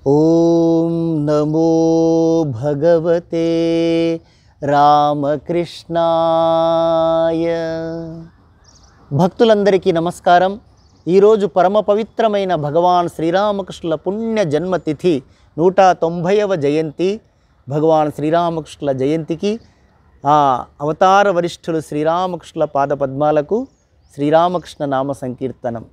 ఓం నమో భగవతే రామకృష్ణాయ. భక్తులందరికీ నమస్కారం. ఈరోజు పరమ పవిత్రమైన భగవాన్ శ్రీరామకృష్ణుల పుణ్య జన్మతిథి 190వ జయంతి. భగవాన్ శ్రీరామకృష్ణుల జయంతికి ఆ అవతార వరిష్ఠులు శ్రీరామకృష్ణుల పాదపద్మాలకు శ్రీరామకృష్ణ నామ సంకీర్తనం.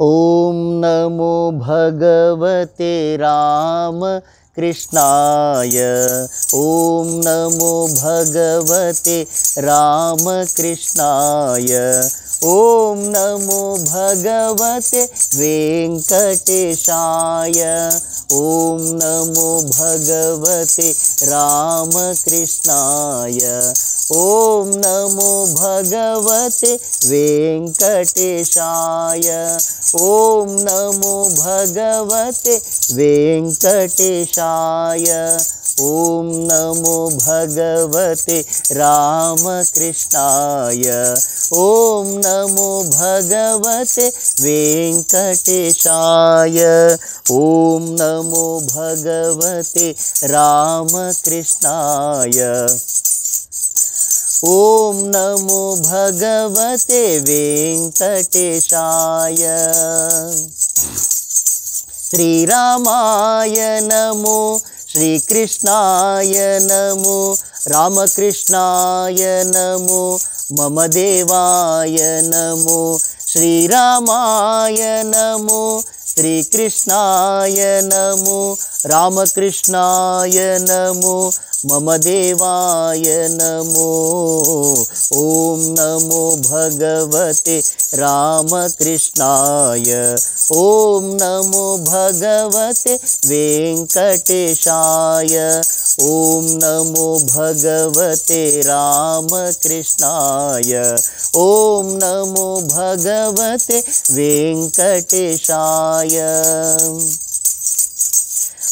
ఓం నమో భగవతే రామకృష్ణాయ. ఓం నమో భగవతే రామకృష్ణాయ. ఓం నమో భగవతే వెంకటేశాయ. ఓం నమో భగవతే రామకృష్ణాయ. ఓం నమో భగవతే వెంకటేశాయ. ఓం నమో భగవతే వెంకటేశాయ. ఓం నమో భగవతే రామకృష్ణాయ. ఓం నమో భగవతే వెంకటేశాయ. ఓం నమో భగవతే రామకృష్ణాయ. ఓం నమో భగవతే వెంకటేశాయ. శ్రీరామాయ నమో, శ్రీకృష్ణాయ నమో, రామకృష్ణాయ నమో, మమ దేవాయ నమో. శ్రీరామాయ నమో, శ్రీకృష్ణాయ నమో, రామకృష్ణాయ నమో, మమ దేవాయ నమో. ఓం నమో భగవతే రామకృష్ణాయ. ఓం నమో భగవతే వెంకటేశాయ. ఓం నమో భగవతే రామకృష్ణాయ. ఓం నమో భగవతే వెంకటేశాయ.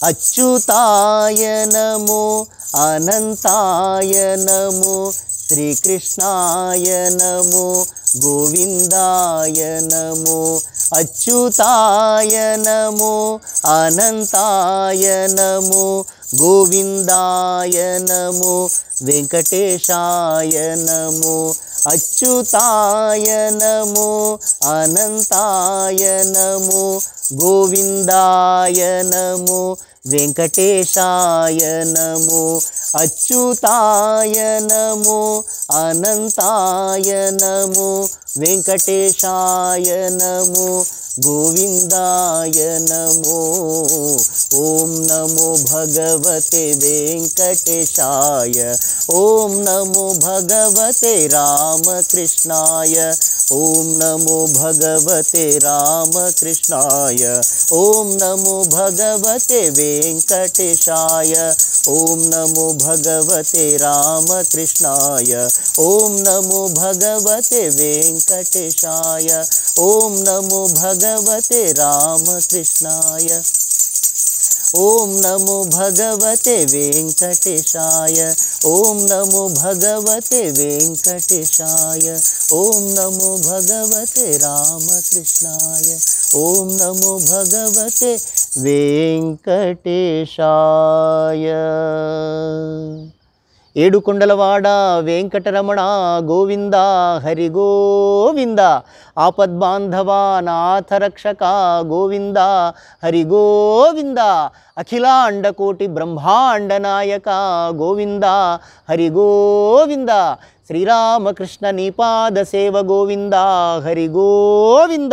అచ్యుతాయ నమో, అనంతాయ నమో, శ్రీకృష్ణాయ నమో, గోవిందాయ నమో. అచ్యుతాయ నమో, అనంతాయ నమో, గోవిందాయ నమో, వెంకటేశాయ నమో. అచ్యుతాయ నమో, అనంతాయ నమో, గోవిందాయ నమో, వెంకటేశాయ నమో. అచ్యుతాయ నమో, అనంతాయ నమో, వెంకటేశాయ నమో, గోవిందాయ నమో. ఓం నమో భగవతే వెంకటేశాయ. ఓం నమో భగవతే రామకృష్ణాయ. ఓం నమో భగవతే రామకృష్ణాయ. ఓం నమో భగవతే వెంకటేశాయ. ఓం నమో భగవతే రామకృష్ణాయ. ఓం నమో భగవతే వెంకటేశాయ. ఓం నమో భగవతే రామకృష్ణాయ. ఓం నమో భగవతే వెంకటేశాయ. ఓం నమో భగవతే వెంకటేశాయ. ఓం నమో భగవతే రామకృష్ణాయ. ఓం నమో భగవతే వెంకటేశాయ. ఏడుకొండలవాడ వెంకటరమణ గోవింద హరి గోవింద. ఆపద్బాంధవా నాథ రక్షక గోవింద హరి గోవింద. అఖిలాండకోటి బ్రహ్మాండ నాయక గోవింద హరి గోవింద. శ్రీరామకృష్ణ నీపాద సేవ గోవింద హరి గోవింద.